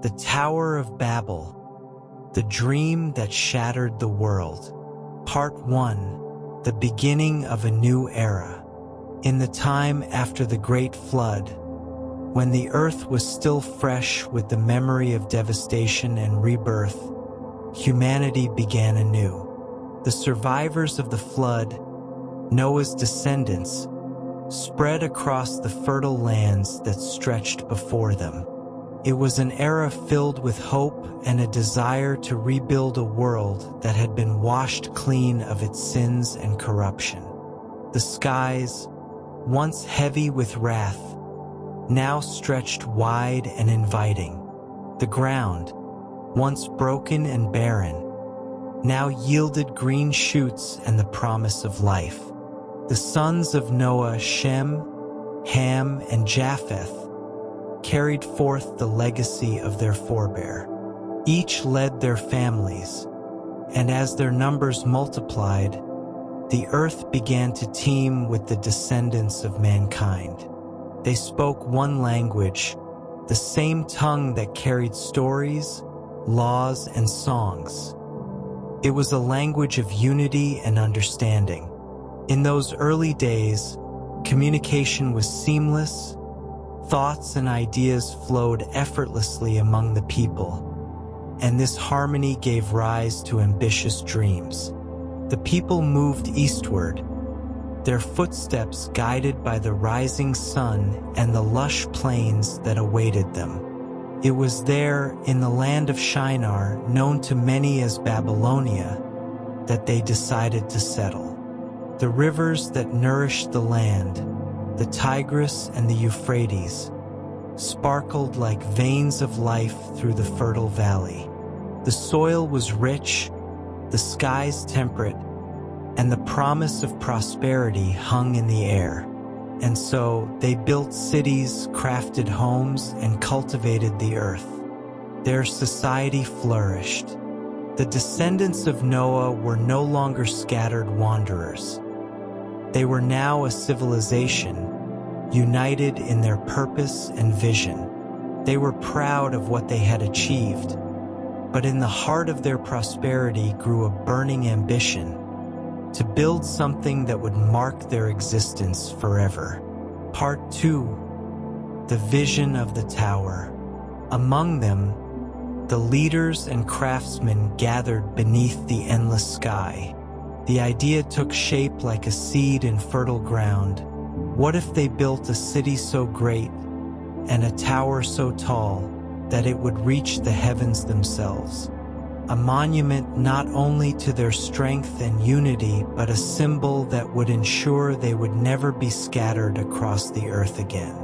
The Tower of Babel, the dream that shattered the world. Part 1. The beginning of a new era. In the time after the Great Flood, when the earth was still fresh with the memory of devastation and rebirth, humanity began anew. The survivors of the flood, Noah's descendants, spread across the fertile lands that stretched before them. It was an era filled with hope and a desire to rebuild a world that had been washed clean of its sins and corruption. The skies, once heavy with wrath, now stretched wide and inviting. The ground, once broken and barren, now yielded green shoots and the promise of life. The sons of Noah, Shem, Ham, and Japheth, carried forth the legacy of their forebear. Each led their families, and as their numbers multiplied, the earth began to teem with the descendants of mankind. They spoke one language, the same tongue that carried stories, laws, and songs. It was a language of unity and understanding. In those early days, communication was seamless. Thoughts and ideas flowed effortlessly among the people, and this harmony gave rise to ambitious dreams. The people moved eastward, their footsteps guided by the rising sun and the lush plains that awaited them. It was there, in the land of Shinar, known to many as Babylonia, that they decided to settle. The rivers that nourished the land, the Tigris and the Euphrates, sparkled like veins of life through the fertile valley. The soil was rich, the skies temperate, and the promise of prosperity hung in the air. And so they built cities, crafted homes, and cultivated the earth. Their society flourished. The descendants of Noah were no longer scattered wanderers. They were now a civilization, united in their purpose and vision. They were proud of what they had achieved, but in the heart of their prosperity grew a burning ambition to build something that would mark their existence forever. Part 2. The vision of the tower. Among them, the leaders and craftsmen gathered beneath the endless sky. The idea took shape like a seed in fertile ground. What if they built a city so great and a tower so tall that it would reach the heavens themselves? A monument not only to their strength and unity, but a symbol that would ensure they would never be scattered across the earth again.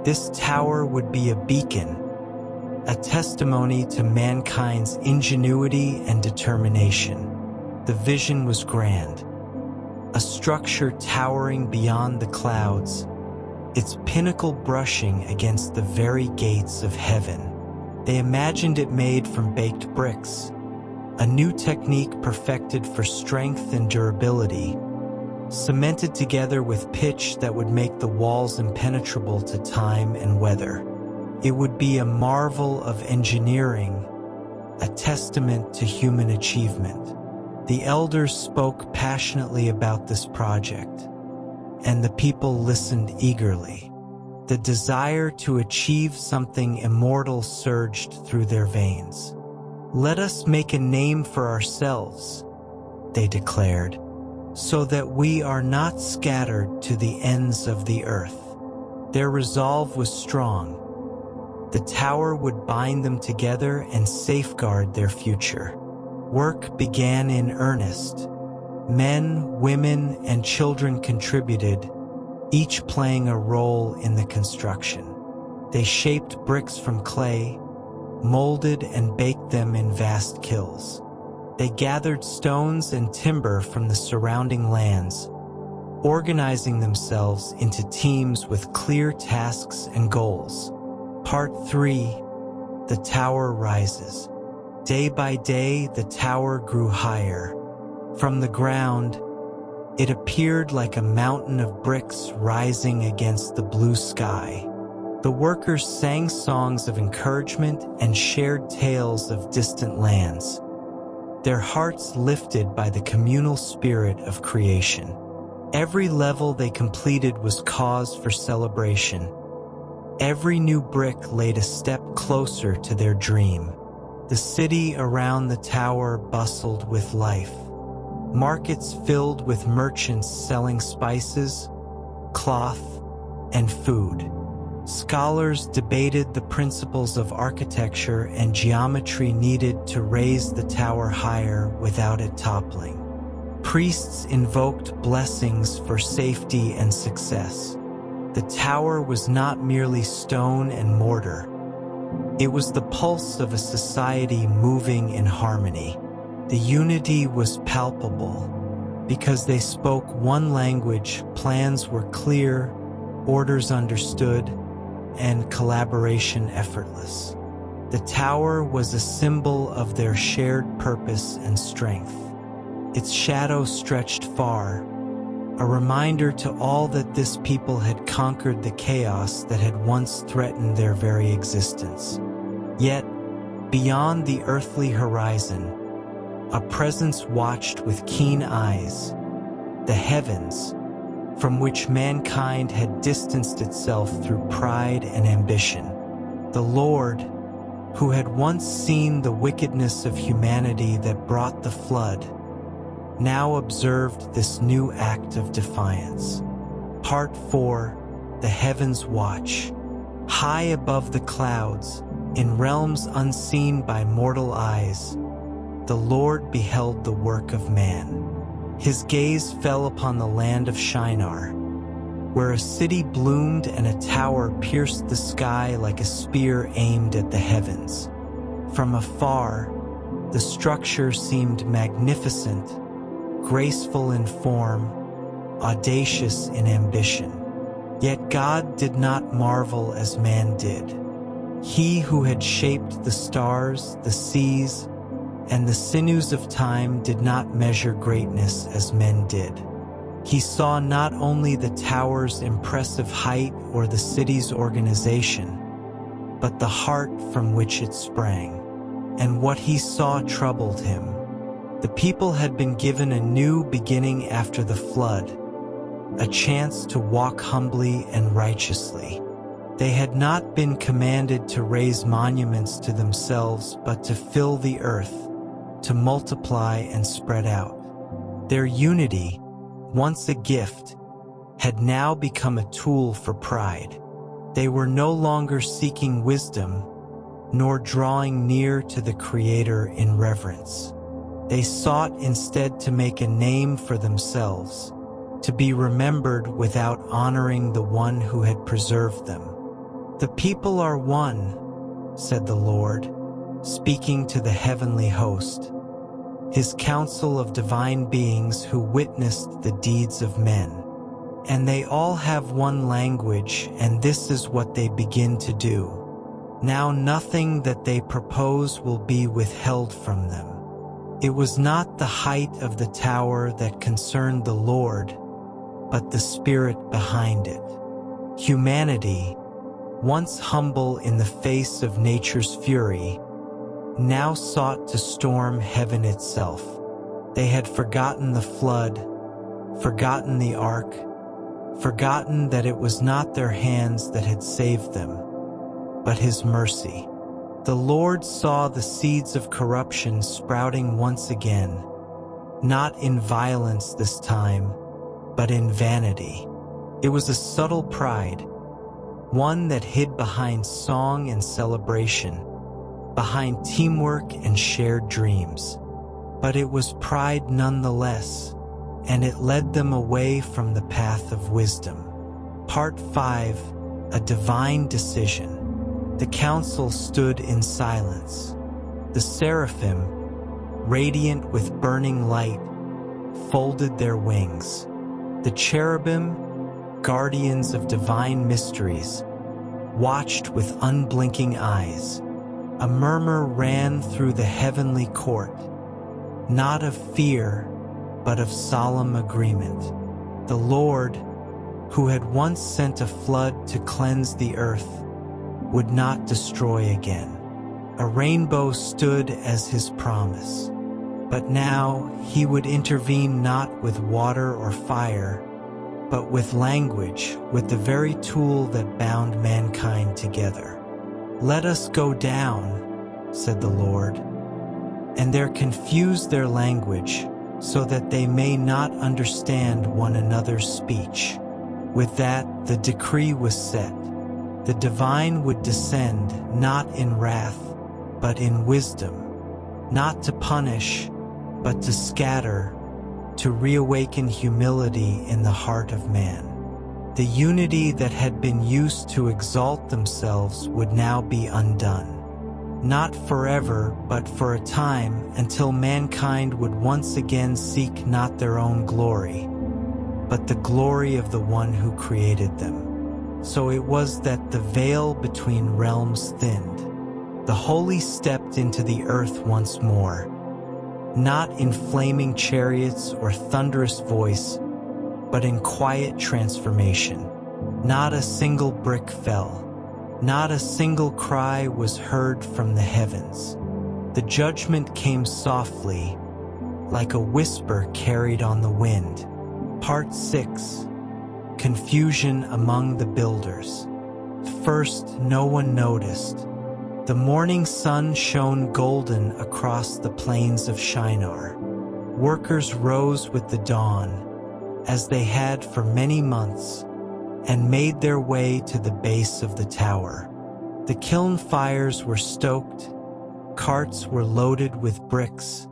This tower would be a beacon, a testimony to mankind's ingenuity and determination. The vision was grand, a structure towering beyond the clouds, its pinnacle brushing against the very gates of heaven. They imagined it made from baked bricks, a new technique perfected for strength and durability, cemented together with pitch that would make the walls impenetrable to time and weather. It would be a marvel of engineering, a testament to human achievement. The elders spoke passionately about this project, and the people listened eagerly. The desire to achieve something immortal surged through their veins. "Let us make a name for ourselves," they declared, "so that we are not scattered to the ends of the earth." Their resolve was strong. The tower would bind them together and safeguard their future. Work began in earnest. Men, women, and children contributed, each playing a role in the construction. They shaped bricks from clay, molded and baked them in vast kilns. They gathered stones and timber from the surrounding lands, organizing themselves into teams with clear tasks and goals. Part 3. The tower rises. Day by day, the tower grew higher. From the ground, it appeared like a mountain of bricks rising against the blue sky. The workers sang songs of encouragement and shared tales of distant lands, their hearts lifted by the communal spirit of creation. Every level they completed was cause for celebration. Every new brick laid a step closer to their dream. The city around the tower bustled with life. Markets filled with merchants selling spices, cloth, and food. Scholars debated the principles of architecture and geometry needed to raise the tower higher without it toppling. Priests invoked blessings for safety and success. The tower was not merely stone and mortar. It was the pulse of a society moving in harmony. The unity was palpable. Because they spoke one language, plans were clear, orders understood, and collaboration effortless. The tower was a symbol of their shared purpose and strength. Its shadow stretched far, a reminder to all that this people had conquered the chaos that had once threatened their very existence. Yet, beyond the earthly horizon, a presence watched with keen eyes, the heavens, from which mankind had distanced itself through pride and ambition. The Lord, who had once seen the wickedness of humanity that brought the flood, now observed this new act of defiance. Part 4, The Heavens Watch. High above the clouds, in realms unseen by mortal eyes, the Lord beheld the work of man. His gaze fell upon the land of Shinar, where a city bloomed and a tower pierced the sky like a spear aimed at the heavens. From afar, the structure seemed magnificent, graceful in form, audacious in ambition. Yet God did not marvel as man did. He who had shaped the stars, the seas, and the sinews of time did not measure greatness as men did. He saw not only the tower's impressive height or the city's organization, but the heart from which it sprang. And what he saw troubled him. The people had been given a new beginning after the flood, a chance to walk humbly and righteously. They had not been commanded to raise monuments to themselves, but to fill the earth, to multiply and spread out. Their unity, once a gift, had now become a tool for pride. They were no longer seeking wisdom, nor drawing near to the Creator in reverence. They sought instead to make a name for themselves, to be remembered without honoring the one who had preserved them. "The people are one," said the Lord, speaking to the heavenly host, his council of divine beings who witnessed the deeds of men. "And they all have one language, and this is what they begin to do. Now nothing that they propose will be withheld from them." It was not the height of the tower that concerned the Lord, but the spirit behind it. Humanity, once humble in the face of nature's fury, now sought to storm heaven itself. They had forgotten the flood, forgotten the ark, forgotten that it was not their hands that had saved them, but His mercy. The Lord saw the seeds of corruption sprouting once again, not in violence this time, but in vanity. It was a subtle pride, one that hid behind song and celebration, behind teamwork and shared dreams. But it was pride nonetheless, and it led them away from the path of wisdom. Part 5, A Divine Decision. The council stood in silence. The seraphim, radiant with burning light, folded their wings. The cherubim, guardians of divine mysteries, watched with unblinking eyes. A murmur ran through the heavenly court, not of fear, but of solemn agreement. The Lord, who had once sent a flood to cleanse the earth, would not destroy again. A rainbow stood as his promise. But now he would intervene not with water or fire, but with language, with the very tool that bound mankind together. "Let us go down," said the Lord, "and there confuse their language, so that they may not understand one another's speech." With that, the decree was set. The divine would descend not in wrath, but in wisdom, not to punish, but to scatter, to reawaken humility in the heart of man. The unity that had been used to exalt themselves would now be undone. Not forever, but for a time, until mankind would once again seek not their own glory, but the glory of the one who created them. So it was that the veil between realms thinned. The Holy stepped into the earth once more, not in flaming chariots or thunderous voice, but in quiet transformation. Not a single brick fell. Not a single cry was heard from the heavens. The judgment came softly, like a whisper carried on the wind. Part 6. Confusion among the builders. First, no one noticed. The morning sun shone golden across the plains of Shinar. Workers rose with the dawn, as they had for many months, and made their way to the base of the tower. The kiln fires were stoked, carts were loaded with bricks,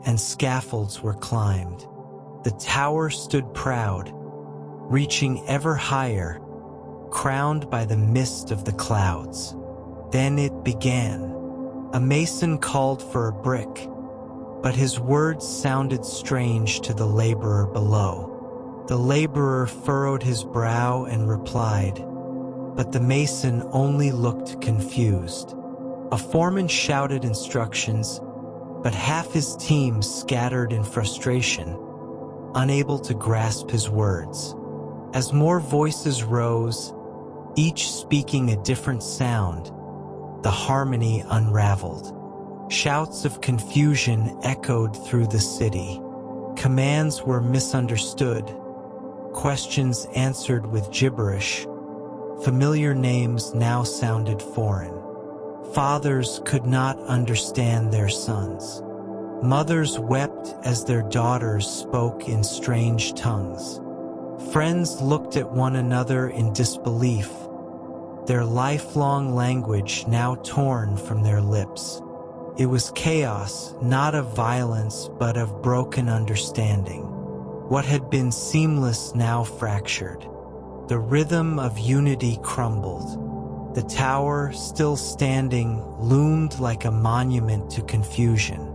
and scaffolds were climbed. The tower stood proud, reaching ever higher, crowned by the mist of the clouds. Then it began. A mason called for a brick, but his words sounded strange to the laborer below. The laborer furrowed his brow and replied, but the mason only looked confused. A foreman shouted instructions, but half his team scattered in frustration, unable to grasp his words. As more voices rose, each speaking a different sound, the harmony unraveled. Shouts of confusion echoed through the city. Commands were misunderstood. Questions answered with gibberish. Familiar names now sounded foreign. Fathers could not understand their sons. Mothers wept as their daughters spoke in strange tongues. Friends looked at one another in disbelief, their lifelong language now torn from their lips. It was chaos, not of violence, but of broken understanding. What had been seamless now fractured. The rhythm of unity crumbled. The tower, still standing, loomed like a monument to confusion.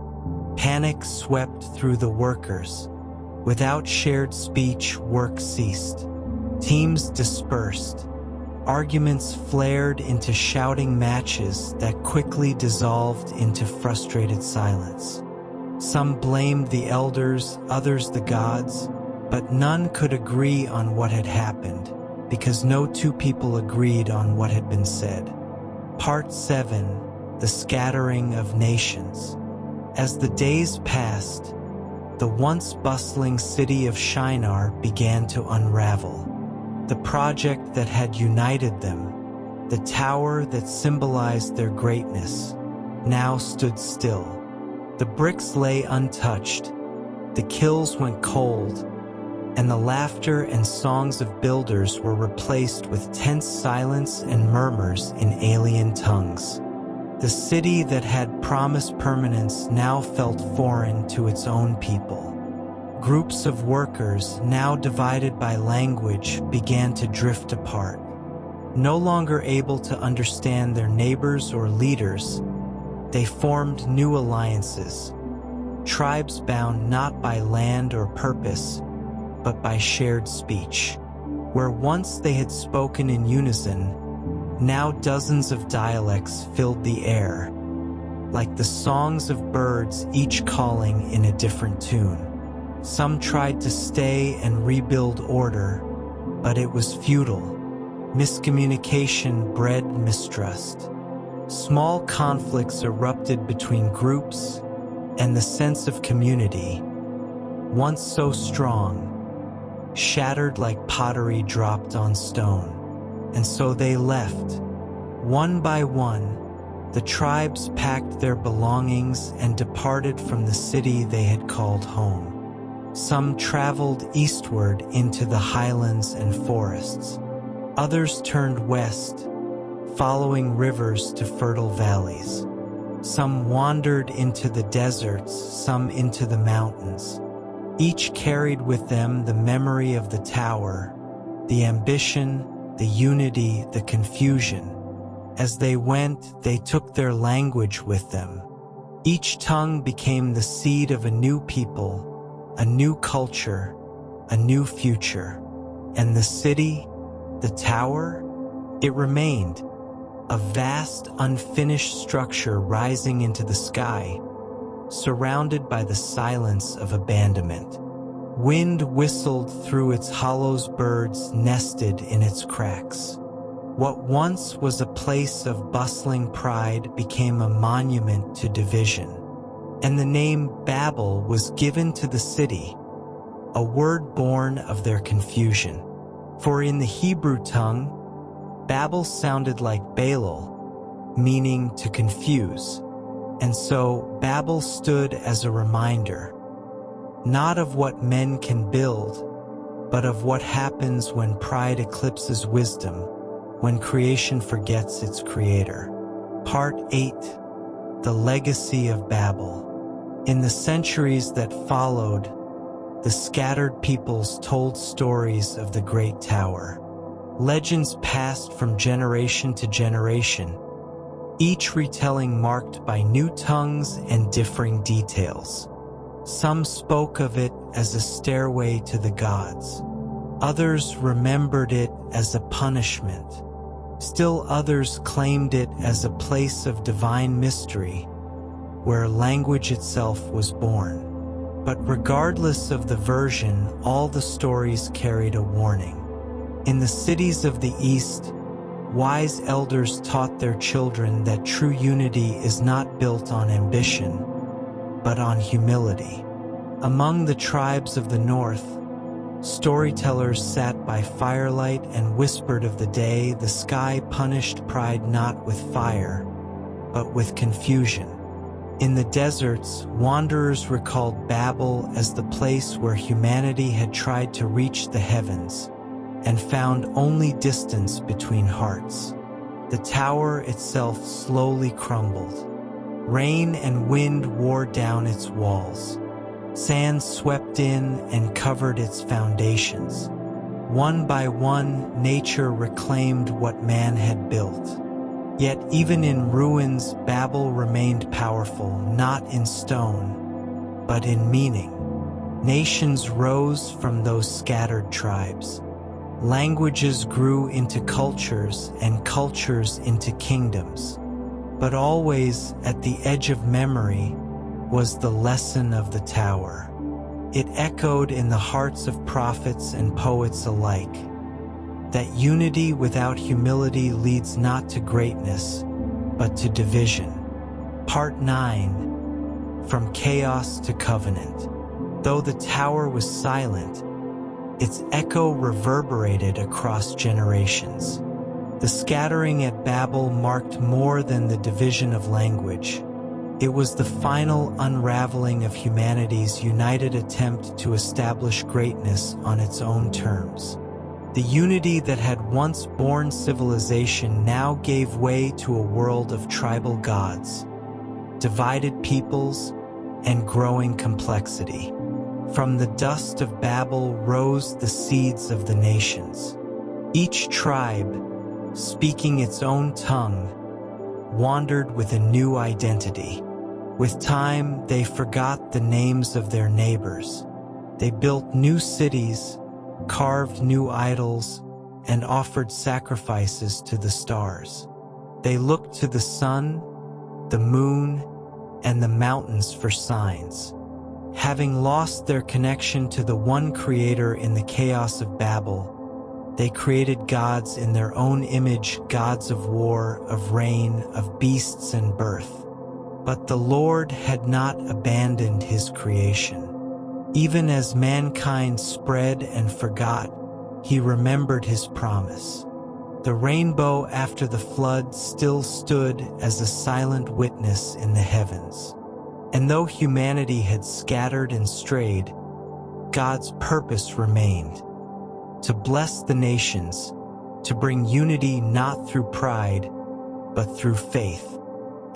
Panic swept through the workers. Without shared speech, work ceased. Teams dispersed. Arguments flared into shouting matches that quickly dissolved into frustrated silence. Some blamed the elders, others the gods, but none could agree on what had happened, because no two people agreed on what had been said. Part 7. The Scattering of Nations. As the days passed, the once bustling city of Shinar began to unravel. The project that had united them, the tower that symbolized their greatness, now stood still. The bricks lay untouched, the kilns went cold, and the laughter and songs of builders were replaced with tense silence and murmurs in alien tongues. The city that had promised permanence now felt foreign to its own people. Groups of workers, now divided by language, began to drift apart. No longer able to understand their neighbors or leaders, they formed new alliances, tribes bound not by land or purpose, but by shared speech. Where once they had spoken in unison, now dozens of dialects filled the air, like the songs of birds, each calling in a different tune. Some tried to stay and rebuild order, but it was futile. Miscommunication bred mistrust. Small conflicts erupted between groups, and the sense of community, once so strong, shattered like pottery dropped on stone. And so they left. One by one, the tribes packed their belongings and departed from the city they had called home. Some traveled eastward into the highlands and forests. Others turned west, following rivers to fertile valleys. Some wandered into the deserts, some into the mountains. Each carried with them the memory of the tower, the ambition, the unity, the confusion. As they went, they took their language with them. Each tongue became the seed of a new people, a new culture, a new future. And the city, the tower, it remained, a vast, unfinished structure rising into the sky, surrounded by the silence of abandonment. Wind whistled through its hollows, birds nested in its cracks. What once was a place of bustling pride became a monument to division. And the name Babel was given to the city, a word born of their confusion. For in the Hebrew tongue, Babel sounded like Baalal, meaning to confuse. And so Babel stood as a reminder, not of what men can build, but of what happens when pride eclipses wisdom, when creation forgets its creator. Part 8. The Legacy of Babel. In the centuries that followed, the scattered peoples told stories of the Great Tower. Legends passed from generation to generation, each retelling marked by new tongues and differing details. Some spoke of it as a stairway to the gods. Others remembered it as a punishment. Still others claimed it as a place of divine mystery, where language itself was born. But regardless of the version, all the stories carried a warning. In the cities of the East, wise elders taught their children that true unity is not built on ambition, but on humility. Among the tribes of the North, storytellers sat by firelight and whispered of the day the sky punished pride not with fire, but with confusion. In the deserts, wanderers recalled Babel as the place where humanity had tried to reach the heavens and found only distance between hearts. The tower itself slowly crumbled. Rain and wind wore down its walls. Sand swept in and covered its foundations. One by one, nature reclaimed what man had built. Yet even in ruins, Babel remained powerful, not in stone, but in meaning. Nations rose from those scattered tribes. Languages grew into cultures, and cultures into kingdoms. But always, at the edge of memory, was the lesson of the tower. It echoed in the hearts of prophets and poets alike, that unity without humility leads not to greatness, but to division. Part 9. From Chaos to Covenant. Though the tower was silent, its echo reverberated across generations. The scattering at Babel marked more than the division of language. It was the final unraveling of humanity's united attempt to establish greatness on its own terms. The unity that had once borne civilization now gave way to a world of tribal gods, divided peoples, and growing complexity. From the dust of Babel rose the seeds of the nations. Each tribe, speaking its own tongue, wandered with a new identity. With time, they forgot the names of their neighbors. They built new cities, carved new idols, and offered sacrifices to the stars. They looked to the sun, the moon, and the mountains for signs. Having lost their connection to the one creator in the chaos of Babel, They created gods in their own image, gods of war, of rain, of beasts and birth. But the Lord had not abandoned his creation. Even as mankind spread and forgot, he remembered his promise. The rainbow after the flood still stood as a silent witness in the heavens. And though humanity had scattered and strayed, God's purpose remained: to bless the nations, to bring unity not through pride, but through faith.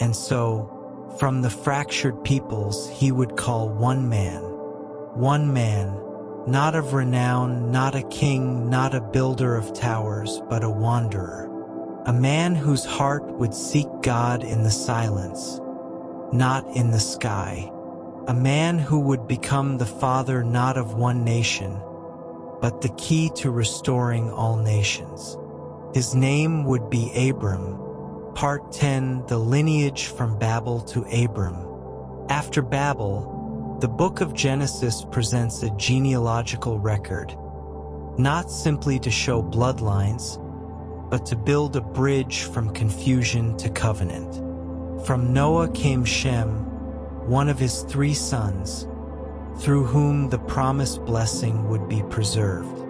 And so, from the fractured peoples he would call one man, not of renown, not a king, not a builder of towers, but a wanderer, a man whose heart would seek God in the silence, not in the sky, a man who would become the father not of one nation, but the key to restoring all nations. His name would be Abram. Part 10, the lineage from Babel to Abram. After Babel, the book of Genesis presents a genealogical record, not simply to show bloodlines, but to build a bridge from confusion to covenant. From Noah came Shem, one of his 3 sons, through whom the promised blessing would be preserved.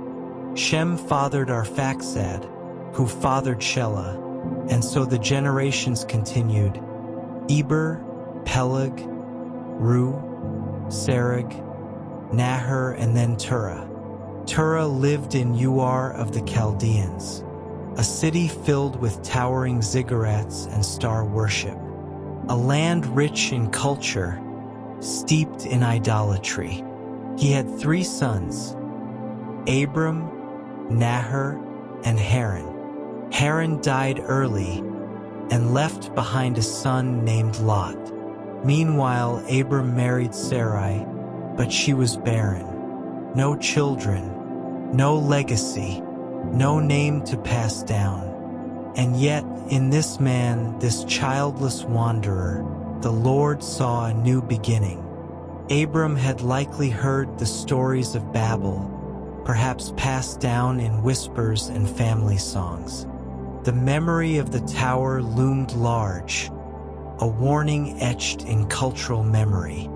Shem fathered Arphaxad, who fathered Shelah, and so the generations continued: Eber, Peleg, Ru, Serug, Nahor, and then Terah. Terah lived in Ur of the Chaldeans, a city filled with towering ziggurats and star worship, a land rich in culture, steeped in idolatry. He had 3 sons: Abram, Nahor, and Haran. Haran died early and left behind a son named Lot. Meanwhile, Abram married Sarai, but she was barren. No children, no legacy, no name to pass down. And yet, in this man, this childless wanderer, the Lord saw a new beginning. Abram had likely heard the stories of Babel, perhaps passed down in whispers and family songs. The memory of the tower loomed large, a warning etched in cultural memory.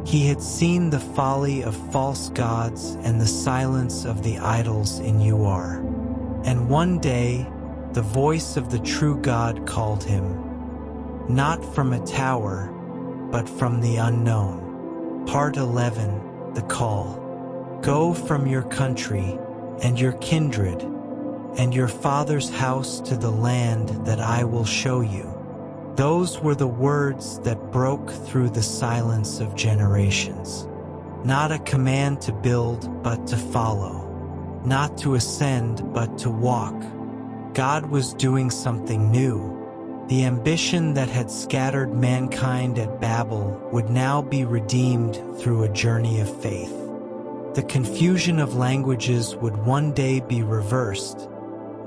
He had seen the folly of false gods and the silence of the idols in Ur. And one day, the voice of the true God called him, not from a tower, but from the unknown. Part 11, the call. Go from your country and your kindred and your father's house to the land that I will show you. Those were the words that broke through the silence of generations. Not a command to build, but to follow. Not to ascend, but to walk. God was doing something new. The ambition that had scattered mankind at Babel would now be redeemed through a journey of faith. The confusion of languages would one day be reversed,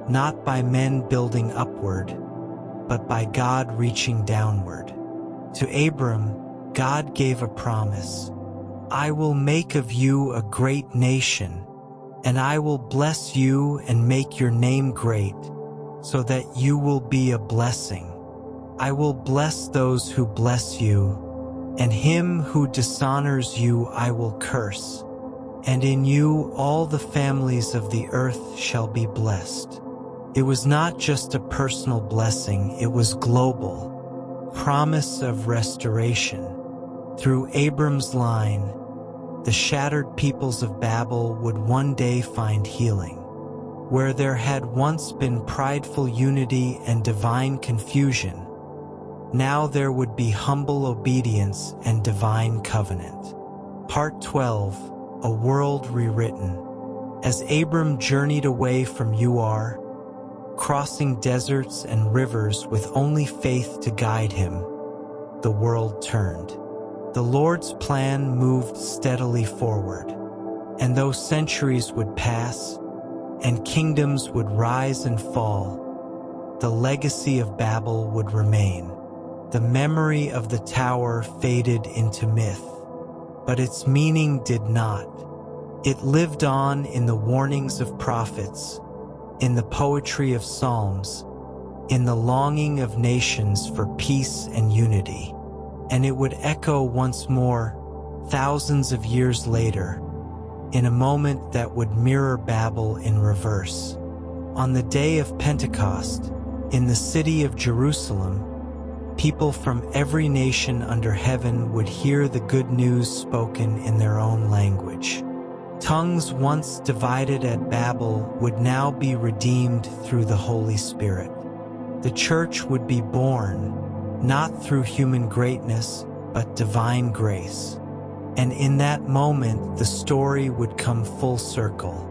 not by men building upward, but by God reaching downward. To Abram, God gave a promise: I will make of you a great nation, and I will bless you and make your name great, so that you will be a blessing. I will bless those who bless you, and him who dishonors you I will curse. And in you all the families of the earth shall be blessed. It was not just a personal blessing, it was global. Promise of restoration. Through Abram's line, the shattered peoples of Babel would one day find healing. Where there had once been prideful unity and divine confusion, now there would be humble obedience and divine covenant. Part 12, a world rewritten. As Abram journeyed away from Ur, crossing deserts and rivers with only faith to guide him, the world turned. The Lord's plan moved steadily forward, and though centuries would pass, and kingdoms would rise and fall, the legacy of Babel would remain. The memory of the tower faded into myth, but its meaning did not. It lived on in the warnings of prophets, in the poetry of Psalms, in the longing of nations for peace and unity. And it would echo once more, thousands of years later, in a moment that would mirror Babel in reverse. On the day of Pentecost, in the city of Jerusalem, people from every nation under heaven would hear the good news spoken in their own language. Tongues once divided at Babel would now be redeemed through the Holy Spirit. The church would be born, not through human greatness, but divine grace. And in that moment, the story would come full circle.